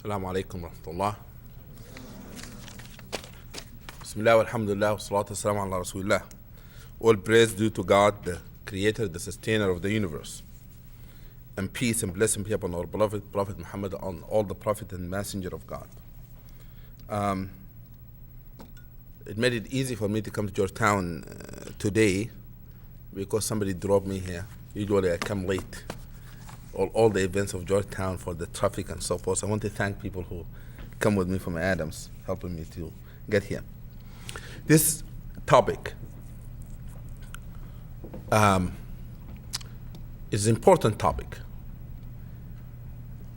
Assalamu alaikum wa rahmatullah. Bismillah walhamdulillah wa salatu wassalamu ala rasulillah. All praise due to God, the creator, the sustainer of the universe. And peace and blessing be upon our beloved Prophet Muhammad, on all the Prophet and Messenger of God. It made it easy for me to come to Georgetown today because somebody drove me here. Usually I come late. All the events of Georgetown for the traffic and so forth. I want to thank people who come with me from Adams, helping me to get here. This topic is an important topic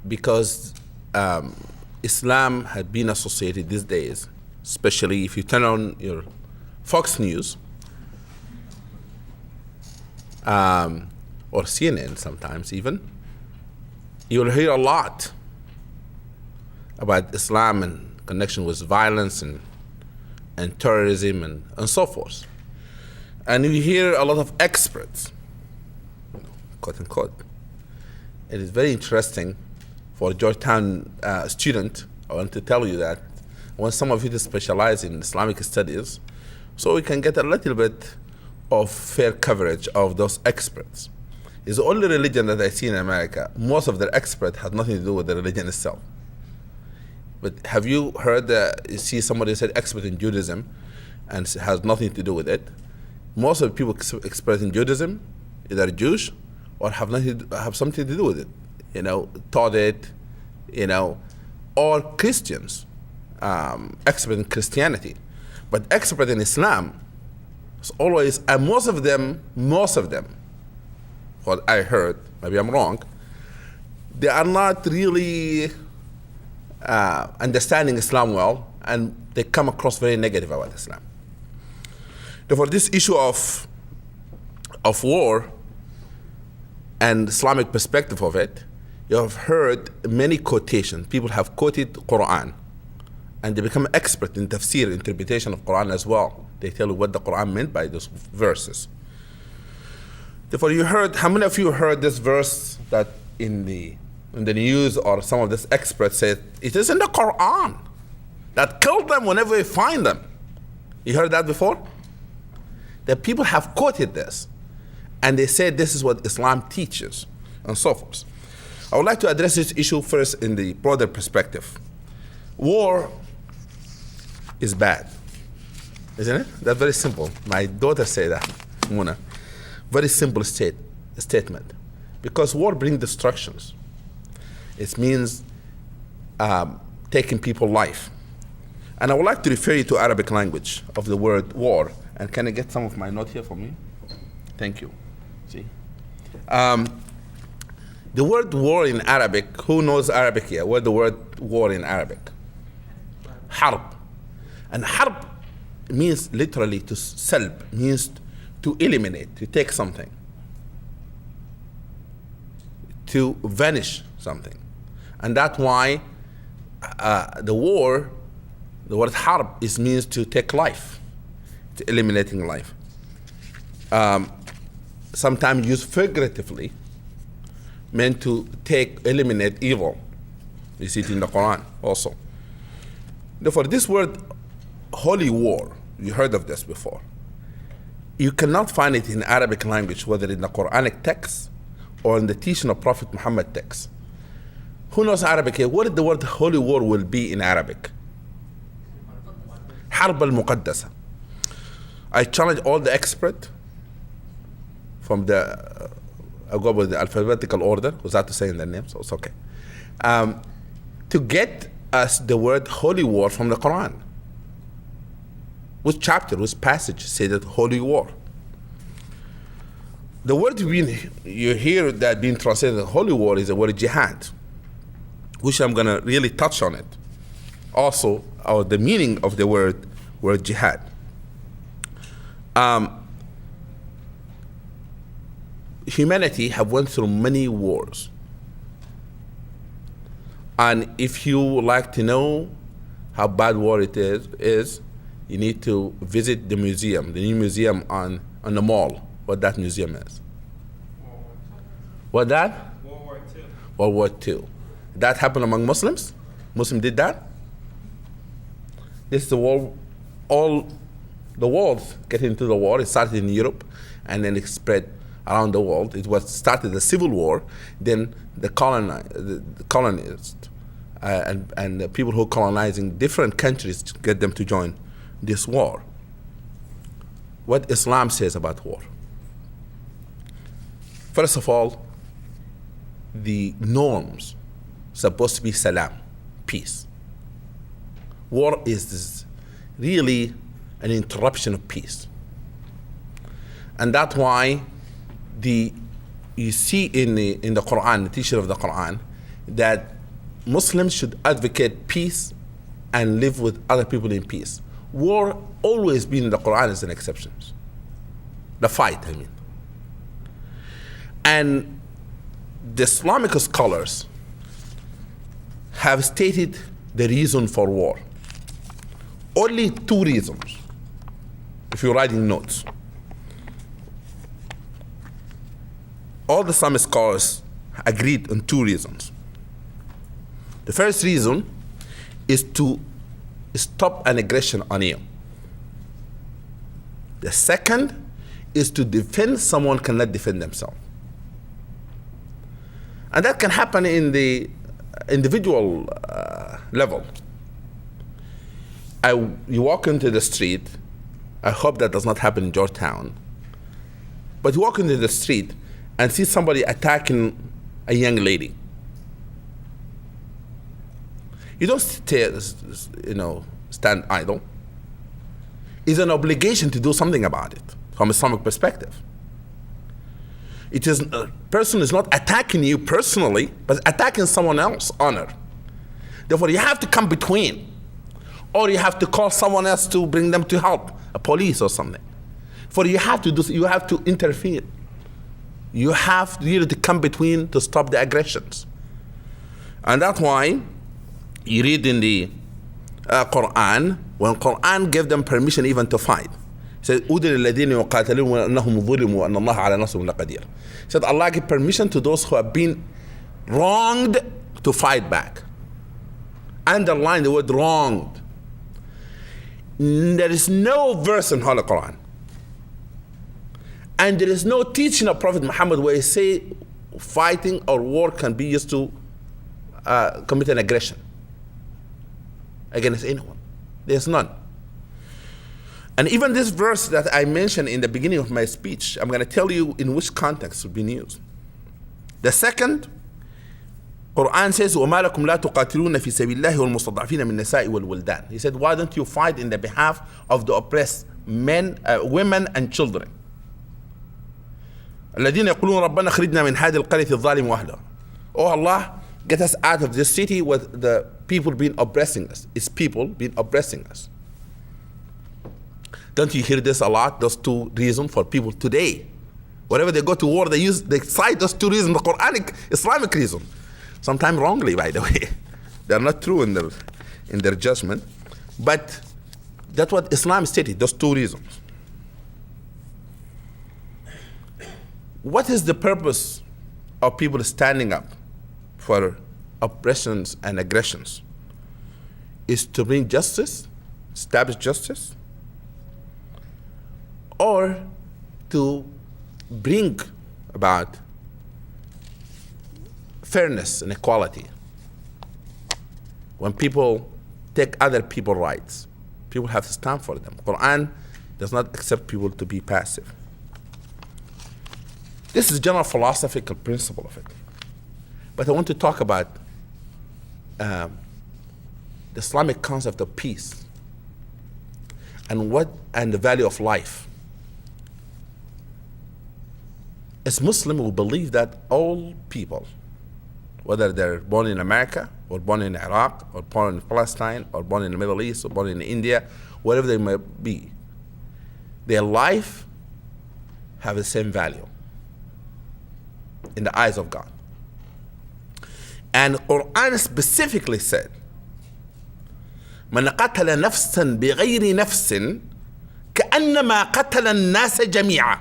because Islam had been associated these days, especially if you turn on your Fox News or CNN sometimes even, you will hear a lot about Islam and connection with violence and terrorism and so forth. And you hear a lot of experts, quote unquote. It is very interesting for a Georgetown student. I want to tell you that I want some of you to specialize in Islamic studies so we can get a little bit of fair coverage of those experts. It's the only religion that I see in America. Most of their experts have nothing to do with the religion itself. But have you heard you see somebody said expert in Judaism and it has nothing to do with it? Most of the people expert in Judaism, either Jewish or have something to do with it, taught it, or Christians, expert in Christianity. But expert in Islam is always, and most of them, what I heard, maybe I'm wrong, they are not really understanding Islam well, and they come across very negative about Islam. Therefore, this issue of war and Islamic perspective of it, you have heard many quotations. People have quoted Qur'an, and they become expert in tafsir, interpretation of Qur'an as well. They tell you what the Qur'an meant by those verses. Therefore, how many of you heard this verse that in the news or some of these experts said, it is in the Qur'an that kill them whenever we find them? You heard that before? That people have quoted this and they said this is what Islam teaches and so forth. I would like to address this issue first in the broader perspective. War is bad, isn't it? That's very simple. My daughter said that, Muna. Very simple statement. Because war brings destructions. It means taking people's life. And I would like to refer you to Arabic language of the word war. And can I get some of my note here for me? Thank you. See? The word war in Arabic, who knows Arabic here? What the word war in Arabic? Harb. And harb means literally to salb, means to eliminate, to take something, to vanish something. And that's why the word harb means to take life, to eliminating life. Sometimes used figuratively, meant to eliminate evil. You see it in the Quran also. Therefore, this word holy war, you heard of this before. You cannot find it in Arabic language, whether in the Quranic text or in the teaching of Prophet Muhammad text. Who knows Arabic here? What is the word holy war will be in Arabic? Harb al-Muqaddasa. I challenge all the experts from I'll go with the alphabetical order, was that to say in their names, so it's okay, to get us the word holy war from the Quran. Which chapter, which passage say that holy war? The word you hear that being translated holy war is the word jihad, which I'm gonna really touch on it. Also, the meaning of the word jihad. Humanity have went through many wars. And if you would like to know how bad war it is, you need to visit the museum, the new museum on the mall, what that museum is. What that? World War II. World War II. That happened among Muslims? Muslim did that. This is the war, all the wars get into the war. It started in Europe and then it spread around the world. It was started a civil war, then the colonists and the people who are colonizing different countries to get them to join this war. What Islam says about war. First of all, the norms supposed to be salam, peace. War is really an interruption of peace. And that's why you see in the Qur'an, the teaching of the Qur'an, that Muslims should advocate peace and live with other people in peace. War always been in the Qur'an as an exception. The fight, I mean. And the Islamic scholars have stated the reason for war. Only 2 reasons, if you're writing notes. All the Islamic scholars agreed on 2 reasons. The first reason is to stop an aggression on you. The second is to defend someone cannot defend themselves. And that can happen in the individual level. You walk into the street, I hope that does not happen in Georgetown, but you walk into the street and see somebody attacking a young lady. You don't stand idle. It's an obligation to do something about it from an Islamic perspective. A person is not attacking you personally, but attacking someone else's honor. Therefore, you have to come between, or you have to call someone else to bring them to help, a police or something. For you have to interfere. You have really to come between to stop the aggressions. And that's why you read in the Qur'an, when Qur'an gave them permission even to fight. He said, "Udil الَّذِينَ يُقَاتَلُونَ وَأَنَّهُمْ ظُلِمُوا وَأَنَّ اللَّهَ عَلَى نَصْرِهِمْ لَقَدِيرٌ." He said, Allah gave permission to those who have been wronged to fight back. Underline the word wronged. There is no verse in Holy Quran, and there is no teaching of Prophet Muhammad where he say fighting or war can be used to commit an aggression against anyone. There's none. And even this verse that I mentioned in the beginning of my speech, I'm going to tell you in which context it's been used. The second, Quran says, وَمَا لَكُمْ لَا تُقَاتِلُونَ فِي سَبِيلِ اللَّهِ وَالْمُسْتَضْعَفِينَ مِنْ النِّسَاءِ وَالْوِلْدَانِ. He said, why don't you fight in the behalf of the oppressed men, women and children? الَّذِينَ يَقُولُونَ رَبَّنَا خْرِجْنَا مِنْ هَذِهِ الْقَرْيَةِ الظَّالِمِ وَأَهْلُهَا. Oh Allah, get us out of this city with the people being oppressing us. It's people being oppressing us. Don't you hear this a lot? Those 2 reasons for people today. Wherever they go to war, they cite those 2 reasons, the Quranic, Islamic reason. Sometimes wrongly, by the way. They're not true in their judgment. But that's what Islam stated, those 2 reasons. What is the purpose of people standing up for oppressions and aggressions? Is to bring justice, establish justice, or to bring about fairness and equality. When people take other people's rights, people have to stand for them. Quran does not accept people to be passive. This is general philosophical principle of it. But I want to talk about the Islamic concept of peace and the value of life. As Muslim, we believe that all people, whether they're born in America, or born in Iraq, or born in Palestine, or born in the Middle East, or born in India, wherever they may be, their life have the same value in the eyes of God. And Quran specifically said, من قتل نفسا بغير نفس كأنما قتل الناس جميعا.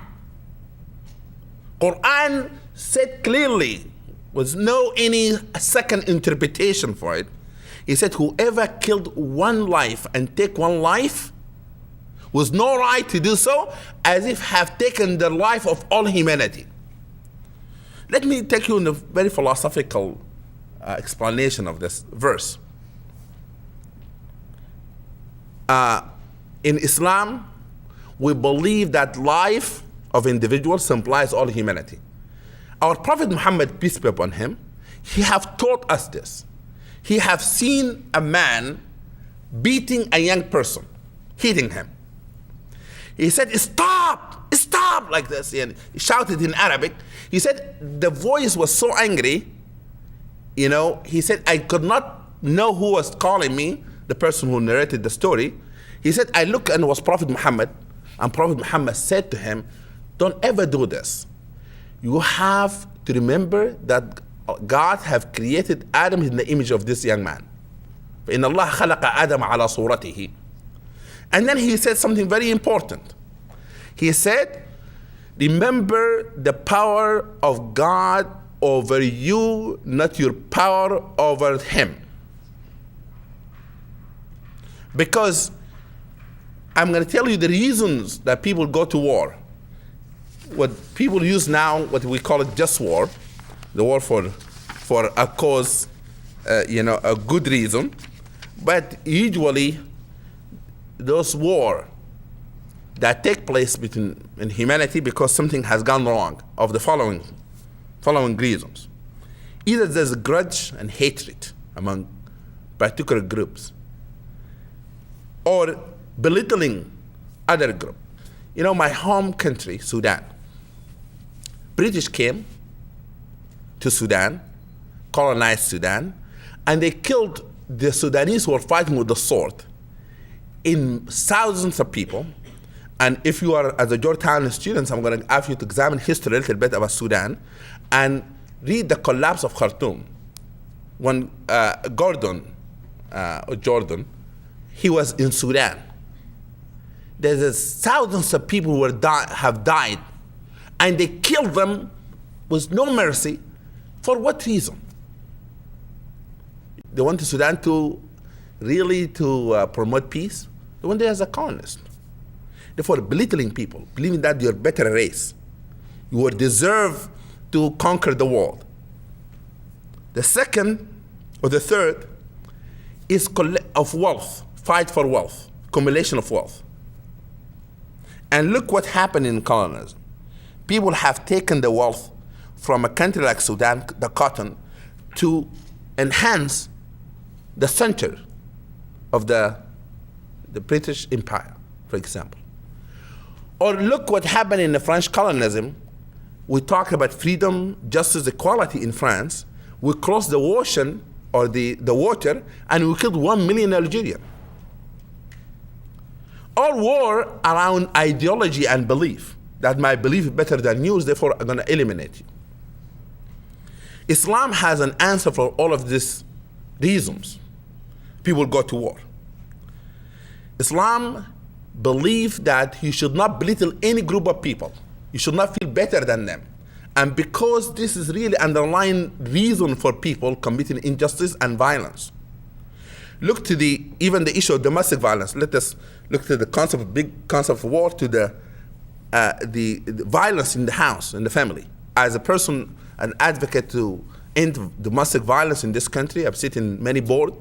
Quran said clearly, with no any second interpretation for it, He said, whoever killed one life and take one life with no right to do so, as if have taken the life of all humanity. Let me take you in a very philosophical explanation of this verse. In Islam, we believe that life of individuals implies all humanity. Our Prophet Muhammad, peace be upon him, he have taught us this. He have seen a man beating a young person, hitting him. He said, stop, stop, like this. And he shouted in Arabic. He said the voice was so angry, he said, I could not know who was calling me, the person who narrated the story. He said, I looked and it was Prophet Muhammad, and Prophet Muhammad said to him, don't ever do this. You have to remember that God have created Adam in the image of this young man. فإن الله خلق آدم على صورته. And then he said something very important. He said, remember the power of God over you, not your power over him. Because I'm going to tell you the reasons that people go to war. What people use now, what we call it just war, the war for a cause, a good reason. But usually, those war that take place in humanity because something has gone wrong of the following reasons. Either there's a grudge and hatred among particular groups, or belittling other group. My home country, Sudan. British came to Sudan, colonized Sudan, and they killed the Sudanese who were fighting with the sword in thousands of people. And if you are, as a Georgetown students, I'm going to ask you to examine history a little bit about Sudan and read the collapse of Khartoum. When Jordan, he was in Sudan. There's thousands of people who have died, and they killed them with no mercy. For what reason? They went to Sudan to promote peace. They went there as a colonist. Therefore, belittling people, believing that you're a better race, you will deserve to conquer the world. The second or the third is of wealth, fight for wealth, accumulation of wealth. And look what happened in colonialism. People have taken the wealth from a country like Sudan, the cotton, to enhance the center of the British Empire, for example. Or look what happened in the French colonialism. We talk about freedom, justice, equality in France. We crossed the ocean or the water, and we killed 1 million Algerians. All war around ideology and belief, that my belief is better than yours, therefore I'm going to eliminate you. Islam has an answer for all of these reasons. People go to war. Islam believes that you should not belittle any group of people. You should not feel better than them. And because this is really underlying reason for people committing injustice and violence. Look to even the issue of domestic violence. Let us look to the big concept of war, to the violence in the house, in the family. As a person, an advocate to end domestic violence in this country, I've sat in many boards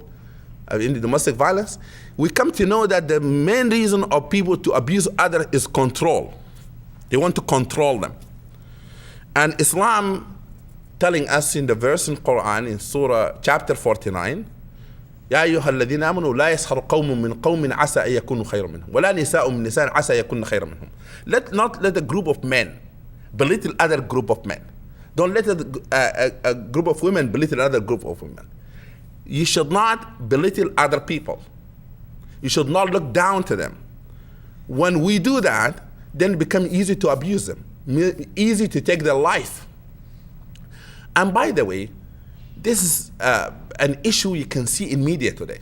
in the domestic violence. We come to know that the main reason of people to abuse others is control. They want to control them. And Islam telling us in the verse in Qur'an, in Surah chapter 49, يا أيها الذين آمنوا لا يسخر قوم من قوم عسى أن يكونوا خيرا منهم ولا نساء من نساء عسى يكون خيرا منهم. Let a group of men belittle other group of men. Don't let a group of women belittle another group of women. You should not belittle other people. You should not look down to them. When we do that, then it becomes easy to abuse them, easy to take their life. And by the way, this is an issue you can see in media today.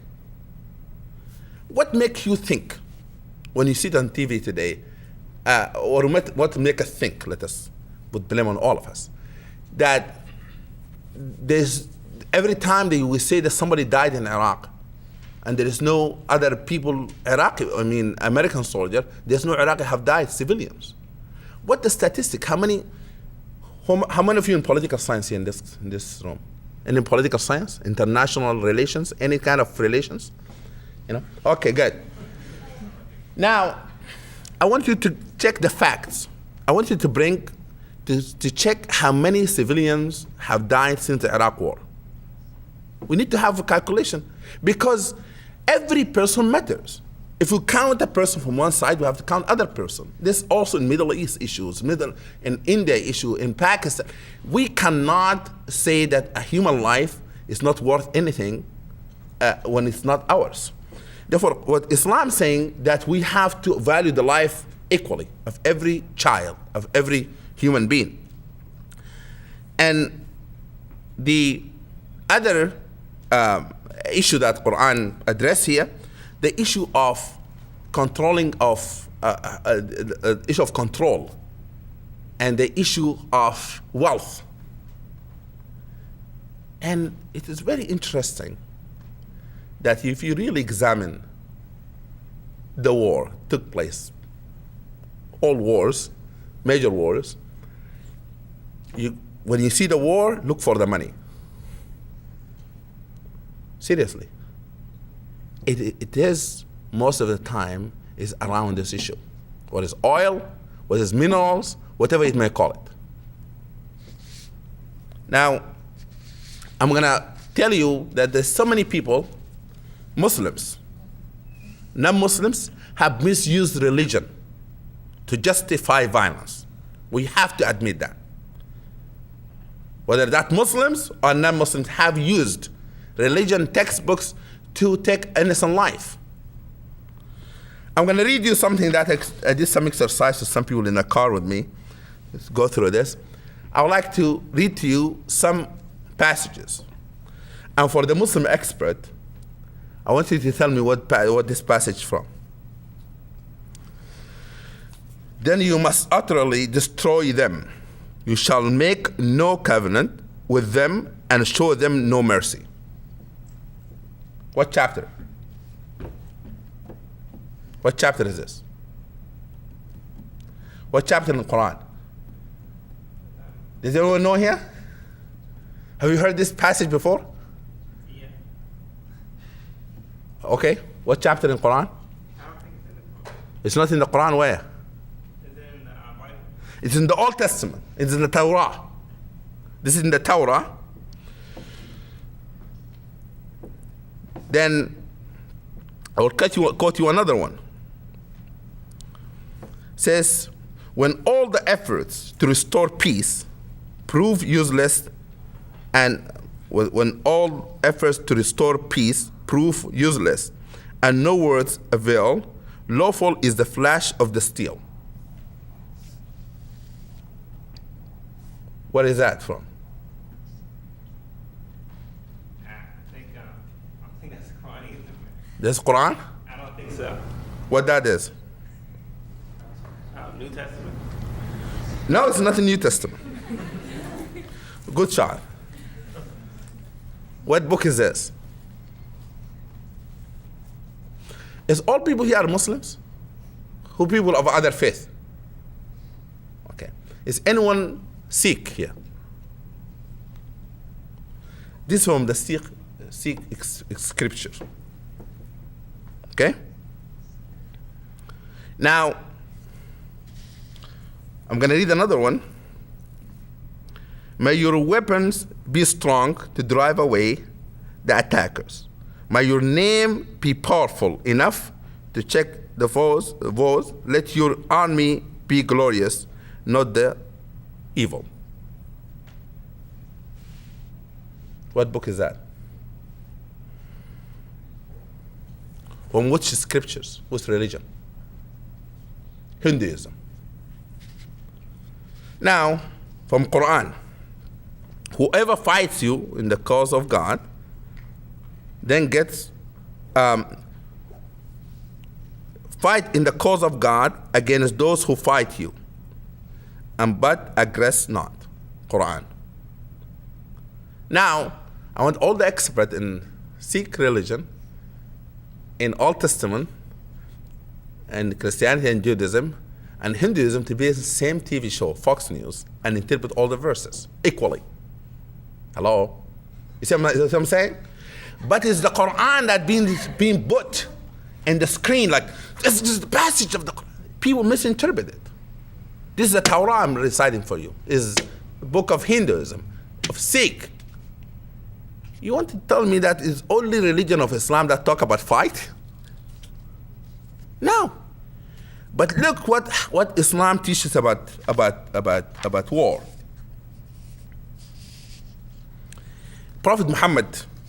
What makes you think when you sit on TV today, or what make us think, let us put blame on all of us, that there's every time that we say that somebody died in Iraq, and there is no other people, American soldier, there's no Iraqi have died, civilians. What the statistic? How many of you in political science here in this room? And in political science, international relations, any kind of relations? Okay, good. Now, I want you to check the facts. I want you to check how many civilians have died since the Iraq war. We need to have a calculation because every person matters. If we count a person from one side, we have to count other person. This also in Middle East issues, in India issue, in Pakistan. We cannot say that a human life is not worth anything when it's not ours. Therefore, what Islam is saying that we have to value the life equally of every child, of every human being. And the other issue that Qur'an address here, the issue of controlling issue of control and the issue of wealth. And it is very interesting that if you really examine the war took place, all wars, major wars, when you see the war, look for the money. Seriously. It is, most of the time, is around this issue. What is oil, what is minerals, whatever it may call it. Now, I'm gonna tell you that there's so many people, Muslims, non-Muslims, have misused religion to justify violence. We have to admit that. Whether that Muslims or non-Muslims have used religion textbooks to take innocent life. I'm going to read you something that I did some exercise to some people in the car with me. Let's go through this. I would like to read to you some passages. And for the Muslim expert, I want you to tell me what this passage is from. Then you must utterly destroy them. You shall make no covenant with them and show them no mercy. What chapter? What chapter is this? What chapter in the Quran? Does anyone know here? Have you heard this passage before? Yeah. Okay. What chapter in the Quran? I don't think it's in the Quran. It's not in the Quran. Where? Is it in the Bible? It's in the Old Testament. It's in the Torah. This is in the Torah. Then I will quote you another one. It says, when all the efforts to restore peace prove useless, and when all efforts to restore peace prove useless, and no words avail, lawful is the flash of the steel. What is that from? I think that's Quran either. This Quran? I don't think so. What that is? New Testament. No, it's not the New Testament. Good shot. What book is this? Is all people here are Muslims? Who people of other faith? Okay. Is anyone Sikh here? This is from the Sikh scripture. Okay? Now, I'm going to read another one. May your weapons be strong to drive away the attackers. May your name be powerful enough to check the foes. Let your army be glorious, not the evil. What book is that? From which scriptures? Which religion? Hinduism. Now, from Qur'an, whoever fights you in the cause of God, then gets fight in the cause of God against those who fight you, and but aggress not. Qur'an. Now, I want all the experts in Sikh religion in Old Testament and Christianity and Judaism and Hinduism to be the same TV show, Fox News, and interpret all the verses equally. Hello? You see what I'm saying? But it's the Qur'an that being put in the screen, like, this is the passage of the Qur'an. People misinterpret it. This is the Torah I'm reciting for you. Is the book of Hinduism, of Sikh. You want to tell me that is only religion of Islam that talk about fight? No. But look what Islam teaches about war. Prophet Muhammad,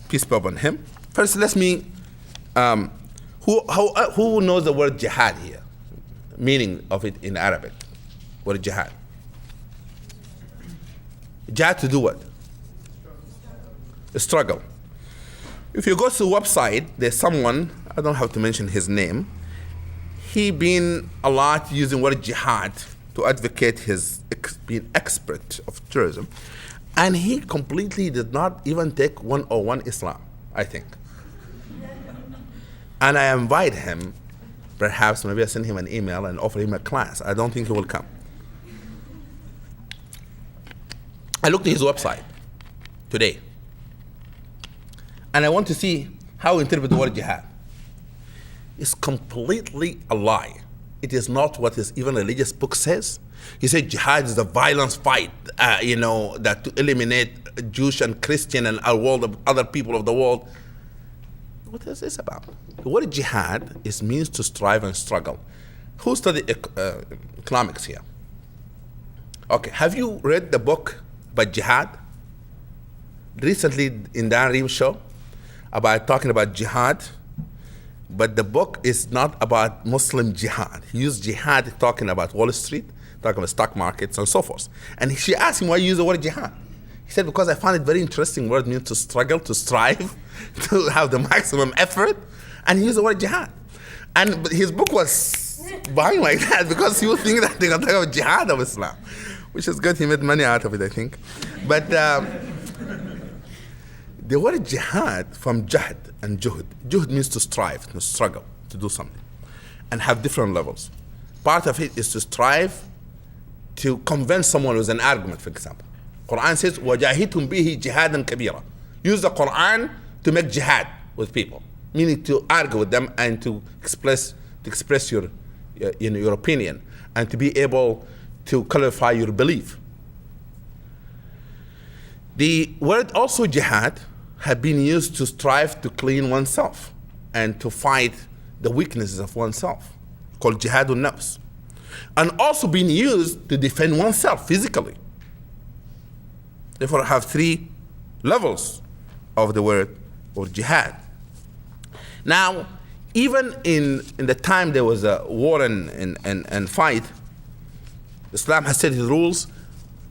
peace be upon him. First, let me, who knows the word jihad here? Meaning of it in Arabic. What is jihad? Jihad to do what? A struggle. If you go to the website, there's someone, I don't have to mention his name, he been a lot using word jihad to advocate his being expert of terrorism. And he completely did not even take 101 Islam, I think. And I invite him, perhaps maybe I send him an email and offer him a class. I don't think he will come. I looked at his website today, and I want to see how he interpret the word jihad. It's completely a lie. It is not what his even religious book says. He said jihad is the violence fight, that to eliminate Jewish and Christian and our world of other people of the world. What is this about? The word jihad means to strive and struggle. Who studied economics here? Okay, have you read the book about jihad? Recently in Dan Reem's show, about talking about jihad, but the book is not about Muslim jihad. He used jihad talking about Wall Street, talking about stock markets and so forth. And she asked him why you use the word jihad. He said, because I found it very interesting. Word means to struggle, to strive, to have the maximum effort. And he used the word jihad. And his book was buying like that because he was thinking that they're going to talk about jihad of Islam, which is good. He made money out of it, I think. But the word jihad from jahd and juhd. Juhd means to strive, to struggle, to do something, and have different levels. Part of it is to strive to convince someone with an argument, for example. Qur'an says, وَجَاهِدْهُمْ بِهِ جِهَادًا كَبِيرًا. Use the Qur'an to make jihad with people, meaning to argue with them and to express your opinion and to be able to clarify your belief. The word also jihad have been used to strive to clean oneself and to fight the weaknesses of oneself, called jihadun nafs, and also being used to defend oneself physically. Therefore, I have three levels of the word or jihad. Now, even in the time there was a war and fight, Islam has set its rules.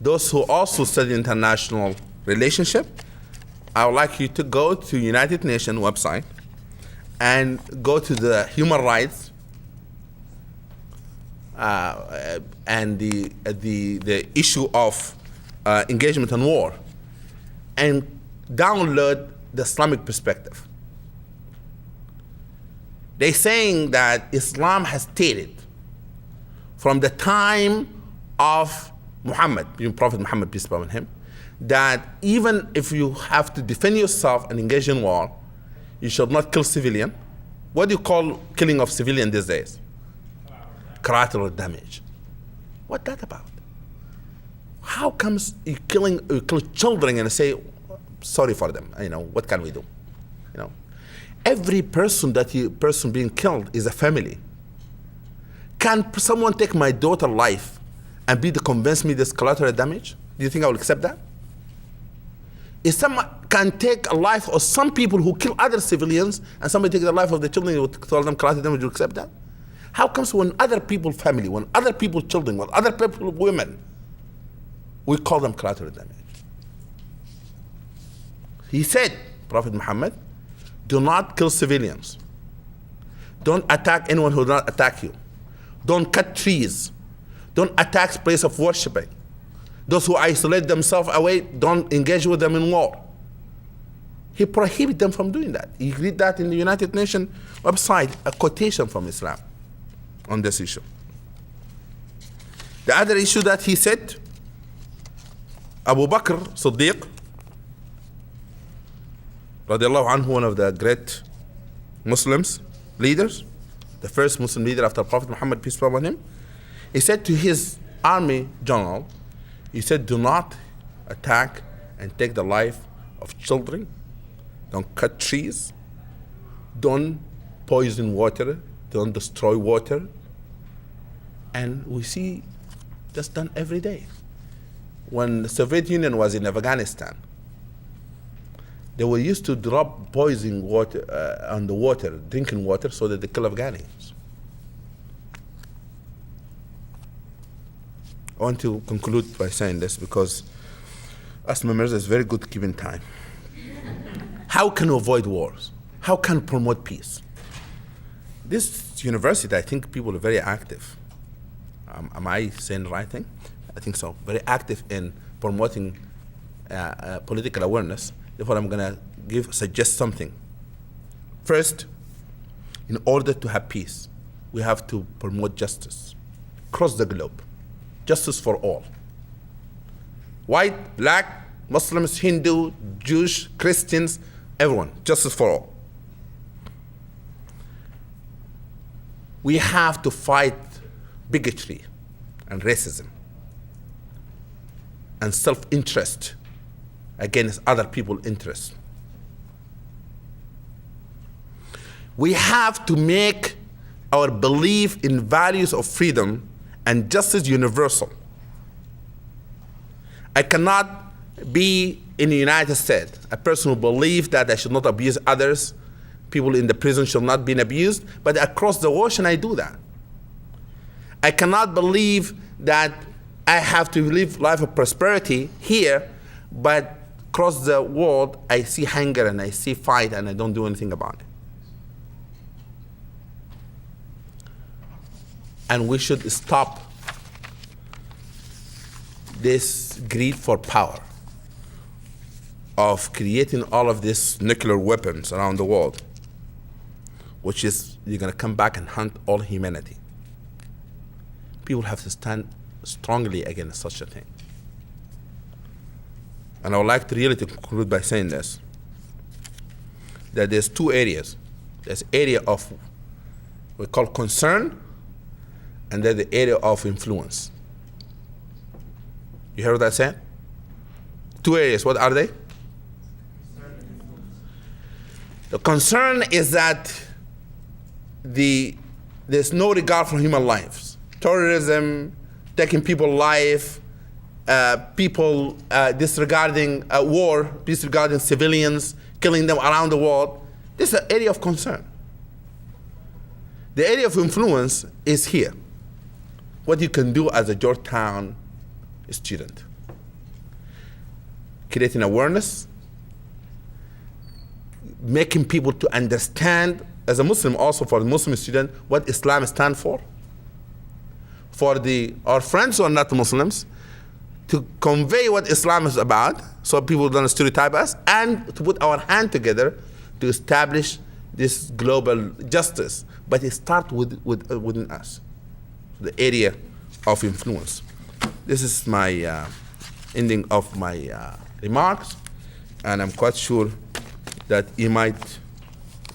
Those who also study international relationship, I would like you to go to United Nations website and go to the human rights and the issue of engagement in war, and download the Islamic perspective. They're saying that Islam has stated from the time of Muhammad, Prophet Muhammad, peace be upon him, that even if you have to defend yourself and engage in war, you should not kill civilian. What do you call killing of civilian these days? Collateral damage. What that about? How comes you kill children and say, sorry for them, what can we do? Every person being killed is a family. Can someone take my daughter's life and be to convince me this collateral damage? Do you think I will accept that? If someone can take a life of some people who kill other civilians and somebody take the life of the children, you would tell them collateral damage, you accept that? How comes when other people's family, when other people's children, when other people's women, we call them collateral damage? He said, Prophet Muhammad, do not kill civilians. Don't attack anyone who does not attack you. Don't cut trees. Don't attack place of worshiping. Those who isolate themselves away, don't engage with them in war. He prohibited them from doing that. You read that in the United Nations website, a quotation from Islam on this issue. The other issue that he said, Abu Bakr Siddiq, radiallahu anhu, one of the great Muslims leaders, the first Muslim leader after Prophet Muhammad, peace be upon him, he said to his army general, he said, do not attack and take the life of children, don't cut trees, don't poison water, don't destroy water. And we see that's done every day. When the Soviet Union was in Afghanistan, they were used to drop poison water on the water, drinking water, so that they kill Afghans. I want to conclude by saying this because as members, it's very good keeping time. How can we avoid wars? How can we promote peace? This university, I think people are very active. Am I saying the right thing? I think so. Very active in promoting political awareness. Therefore, I'm going to suggest something. First, in order to have peace, we have to promote justice across the globe. Justice for all. White, black, Muslims, Hindu, Jewish, Christians, everyone. Justice for all. We have to fight bigotry and racism and self-interest against other people's interests. We have to make our belief in values of freedom and justice universal. I cannot be in the United States a person who believes that I should not abuse others, people in the prison should not be abused, but across the ocean I do that. I cannot believe that I have to live life of prosperity here, but across the world I see hunger and I see fight and I don't do anything about it. And we should stop this greed for power of creating all of these nuclear weapons around the world, which is you're going to come back and hunt all humanity. People have to stand strongly against such a thing. And I would like to really conclude by saying this, that there's two areas. There's area of we call concern, and then the area of influence. You heard what I said? Two areas, what are they? The concern is that there's no regard for human lives. Terrorism, taking people's life, people disregarding war, disregarding civilians, killing them around the world. This is an area of concern. The area of influence is here. What you can do as a Georgetown student. Creating awareness, making people to understand, as a Muslim also for the Muslim student, what Islam stands for. For our friends who are not Muslims, to convey what Islam is about, so people don't stereotype us, and to put our hand together to establish this global justice. But it starts within us, the area of influence. This is my ending of my remarks, and I'm quite sure that you might,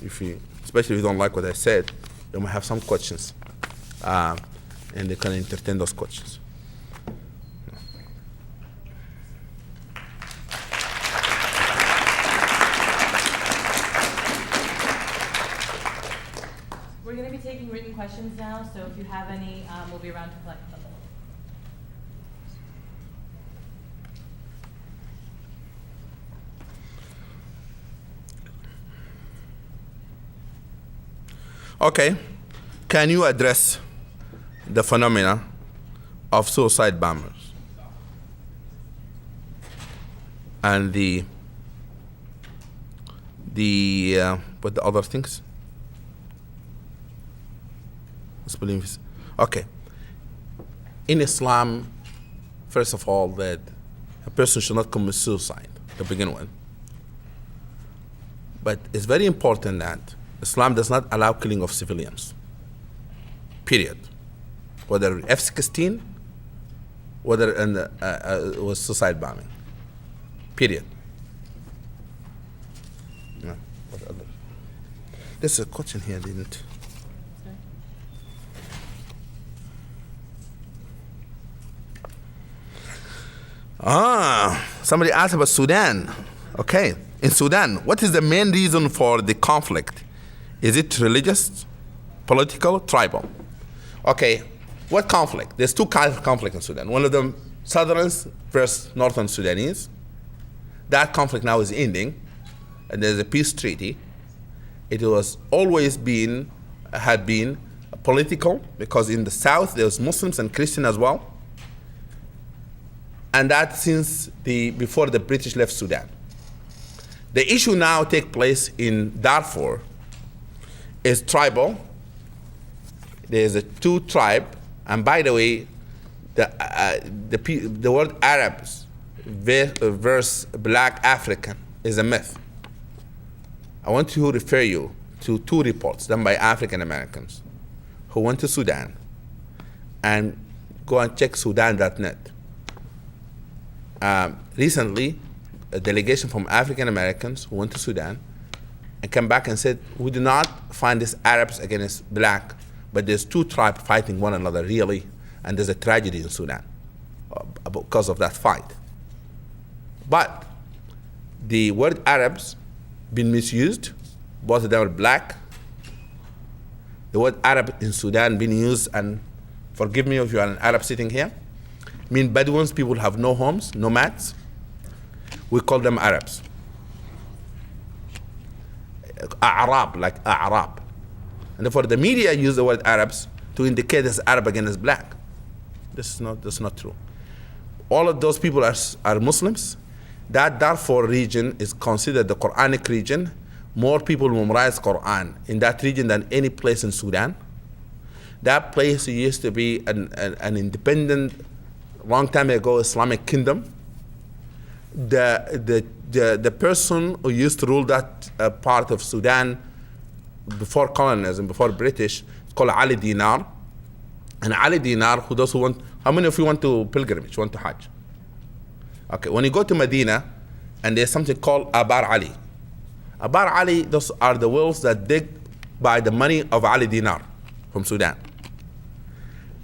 especially if you don't like what I said, you might have some questions, and they can entertain those questions. We're going to be taking written questions now, so if you have any, we'll be around to collect them. Okay, can you address the phenomena of suicide bombers and what the other things? Okay. In Islam, first of all, that a person should not commit suicide to begin with. But it's very important that Islam does not allow killing of civilians. Period. Whether F-16, whether in was suicide bombing. Period. No. What other? There's a question here, didn't? Somebody asked about Sudan. Okay, in Sudan, what is the main reason for the conflict? Is it religious, political, tribal? Okay, what conflict? There's two kinds of conflict in Sudan. One of them, Southerns versus Northern Sudanese. That conflict now is ending, and there's a peace treaty. It was always had been political, because in the south there's Muslims and Christians as well. And that since before the British left Sudan. The issue now takes place in Darfur is tribal. There's a two tribe, and by the way, the word Arabs versus Black African is a myth. I want to refer you to two reports done by African Americans who went to Sudan, and go and check Sudan.net. Recently, a delegation from African Americans who went to Sudan and came back and said, we do not find these Arabs against black, but there's two tribes fighting one another really, and there's a tragedy in Sudan because of that fight. But the word Arabs been misused. Both of them are black. The word Arab in Sudan been used, and forgive me if you are an Arab sitting here, mean Bedouins, people have no homes, nomads. We call them Arabs. A'rab, like A'rab. And therefore the media use the word Arabs to indicate as Arab against black. That's not true. All of those people are Muslims. That Darfur region is considered the Quranic region. More people memorize Qur'an in that region than any place in Sudan. That place used to be an independent, long time ago, Islamic kingdom. The person who used to rule that part of Sudan before colonialism, before British, it's called Ali Dinar. And Ali Dinar, how many of you went to pilgrimage, went to Hajj? Okay, when you go to Medina, and there's something called Abar Ali. Abar Ali, those are the wells that dig by the money of Ali Dinar from Sudan.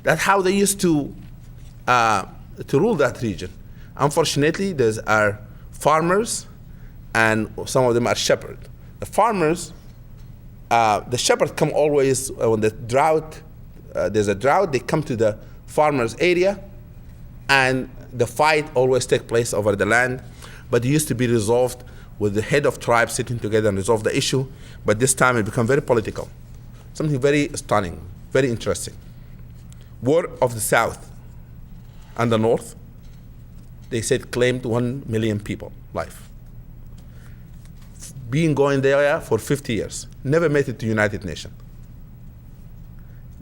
That's how they used to rule that region. Unfortunately, there are farmers, and some of them are shepherds. The farmers, the shepherds come always when the drought, there's a drought, they come to the farmers' area, and the fight always takes place over the land. But it used to be resolved with the head of tribes sitting together and resolve the issue. But this time it became very political. Something very stunning, very interesting. War of the South and the North, they said claimed 1 million people life. Being going there for 50 years, never made it to United Nations.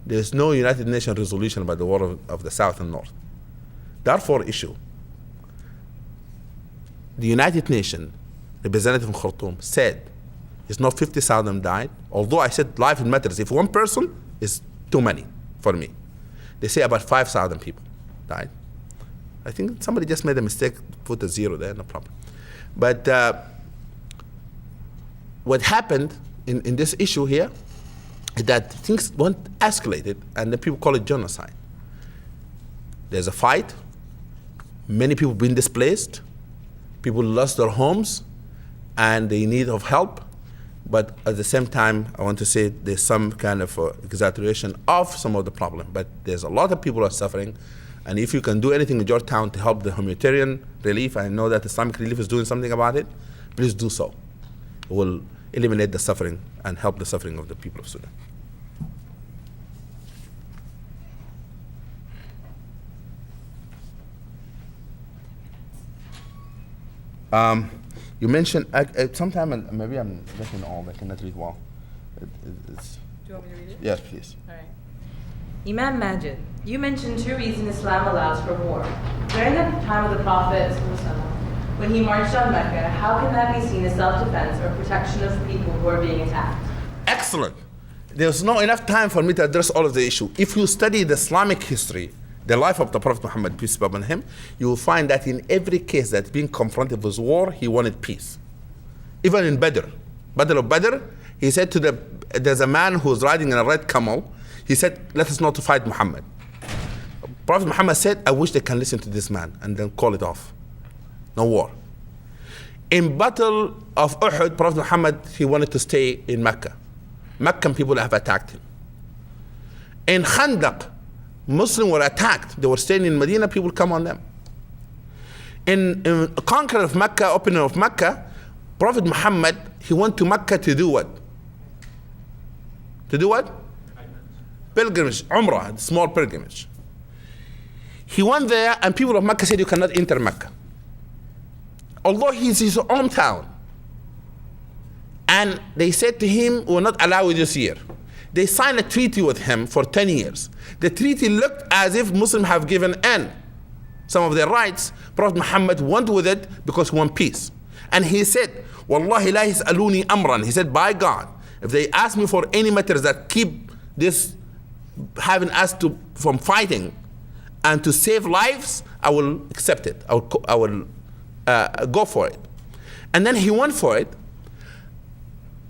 There's no United Nations resolution about the war of the South and North. Therefore, issue. The United Nations representative from Khartoum said it's not 50,000 died, although I said life matters. If one person is too many for me. They say about 5,000 people died. I think somebody just made a mistake, put a zero there, no problem. But what happened in this issue here is that things escalated, and then people call it genocide. There's a fight, many people been displaced, people lost their homes, and they need of help. But at the same time, I want to say there's some kind of exaggeration of some of the problem. But there's a lot of people are suffering. And if you can do anything in Georgetown to help the humanitarian relief, I know that Islamic Relief is doing something about it, please do so. It will eliminate the suffering and help the suffering of the people of Sudan. You mentioned, sometime, and maybe I'm getting old, I cannot read well. Do you want me to read it? Yes, please. All right. Imam Magid, you mentioned two reasons Islam allows for war. During the time of the Prophet, when he marched on Mecca, how can that be seen as self-defense or protection of people who are being attacked? Excellent. There's not enough time for me to address all of the issue. If you study the Islamic history, the life of the Prophet Muhammad, peace be upon him, you will find that in every case that being confronted with war, he wanted peace. Even in Battle of Badr, he said there's a man who's riding in a red camel. He said, let us not fight Muhammad. Prophet Muhammad said, I wish they can listen to this man, and then call it off. No war. In Battle of Uhud, Prophet Muhammad, he wanted to stay in Mecca. Meccan people have attacked him. In Khandaq, Muslims were attacked. They were staying in Medina, people come on them. In conquer of Mecca, opening of Mecca, Prophet Muhammad, he went to Mecca to do what? To do what? Pilgrimage, Umrah, small pilgrimage. He went there and people of Mecca said you cannot enter Mecca. Although he's his hometown. And they said to him, we will not allow you this year. They signed a treaty with him for 10 years. The treaty looked as if Muslims have given in some of their rights. Prophet Muhammad went with it because he wanted peace. And he said, Wallahi la yas'aluni amran. He said, by God, if they ask me for any matters that keep this having us from fighting and to save lives, I will accept it. I will go for it. And then he went for it.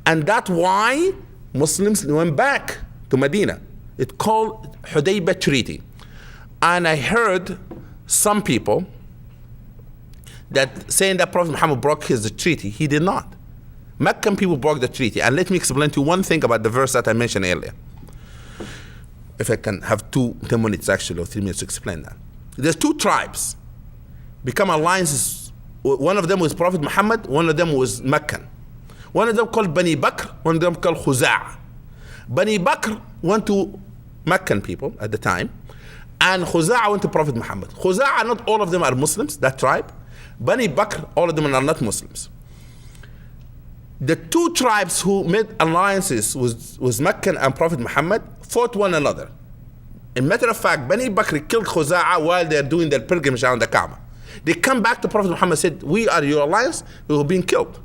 And that's why Muslims went back to Medina. It's called Hudaybiyah Treaty. And I heard some people that saying that Prophet Muhammad broke his treaty. He did not. Meccan people broke the treaty. And let me explain to you one thing about the verse that I mentioned earlier. If I can have 10 minutes actually, or 3 minutes to explain that. There's two tribes become alliances. One of them was Prophet Muhammad, one of them was Meccan. One of them called Bani Bakr, one of them called Khuza'a. Bani Bakr went to Meccan people at the time, and Khuza'a went to Prophet Muhammad. Khuza'a, not all of them are Muslims, that tribe. Bani Bakr, all of them are not Muslims. The two tribes who made alliances with Meccan and Prophet Muhammad fought one another. In matter of fact, Bani Bakr killed Khuza'a while they're doing their pilgrimage around the Kaaba. They come back to Prophet Muhammad and said, we are your alliance, we were being killed.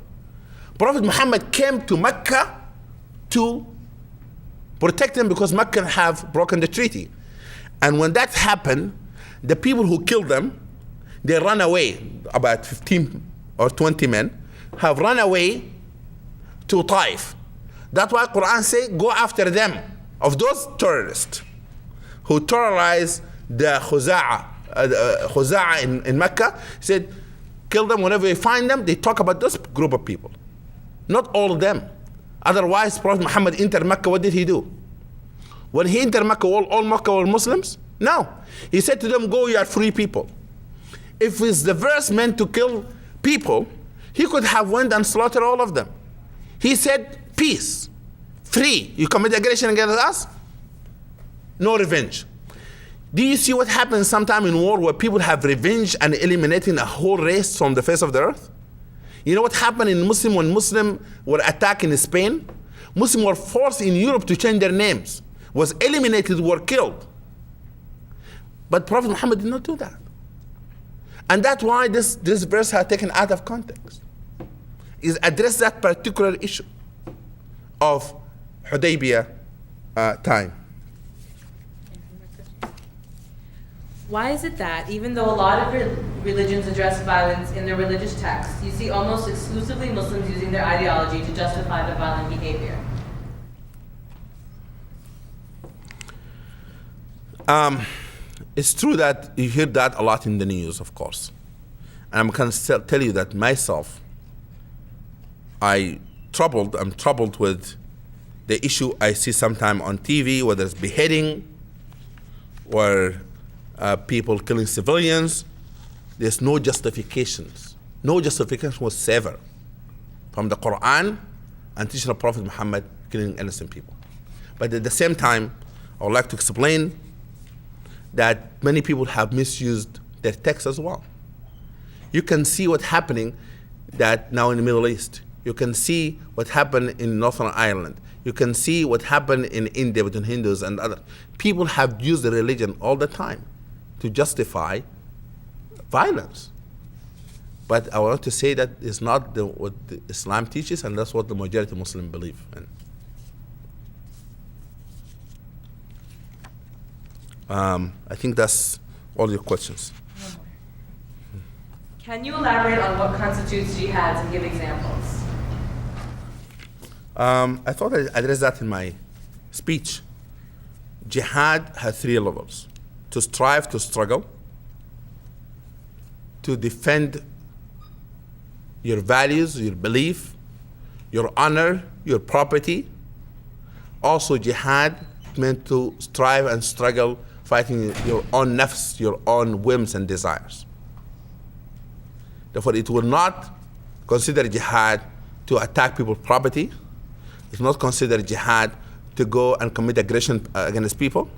Prophet Muhammad came to Mecca to protect them because Mecca have broken the treaty. And when that happened, the people who killed them, they ran away. About 15 or 20 men have run away to Taif. That's why Qur'an say, go after them, of those terrorists who terrorized the Khuza'a in Mecca. He said, kill them whenever you find them. They talk about this group of people. Not all of them. Otherwise, Prophet Muhammad entered Mecca, what did he do? When he entered Mecca, all Mecca were Muslims? No. He said to them, go, you are free people. If it's the verse meant to kill people, he could have went and slaughtered all of them. He said, peace, free. You commit aggression against us? No revenge. Do you see what happens sometime in war where people have revenge and eliminating a whole race from the face of the earth? You know what happened in Muslim when Muslims were attacked in Spain? Muslims were forced in Europe to change their names, was eliminated, were killed. But Prophet Muhammad did not do that. And that's why this verse has taken out of context. Is address that particular issue of Hudaybiyah time. Why is it that, even though a lot of religions address violence in their religious texts, you see almost exclusively Muslims using their ideology to justify the violent behavior? It's true that you hear that a lot in the news, of course. And I'm going to tell you that myself, I'm troubled with the issue I see sometime on TV, whether it's beheading or people killing civilians. There's no justifications. No justification whatsoever from the Qur'an and teaching of Prophet Muhammad killing innocent people. But at the same time, I would like to explain that many people have misused their text as well. You can see what's happening that now in the Middle East. You can see what happened in Northern Ireland. You can see what happened in India between Hindus and other. People have used the religion all the time to justify violence. But I want to say that it's not what the Islam teaches, and that's what the majority of Muslims believe in. I think that's all your questions. Can you elaborate on what constitutes jihad and give examples? I thought I addressed that in my speech. Jihad has 3 levels: to strive, to struggle, to defend your values, your belief, your honor, your property. Also, jihad meant to strive and struggle, fighting your own nafs, your own whims and desires. Therefore, it will not consider jihad to attack people's property. It will not consider jihad to go and commit aggression against people.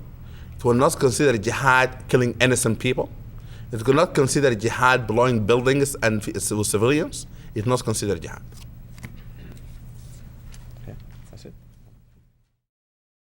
It will not consider jihad killing innocent people. It will not consider jihad blowing buildings and civilians. It will not consider jihad.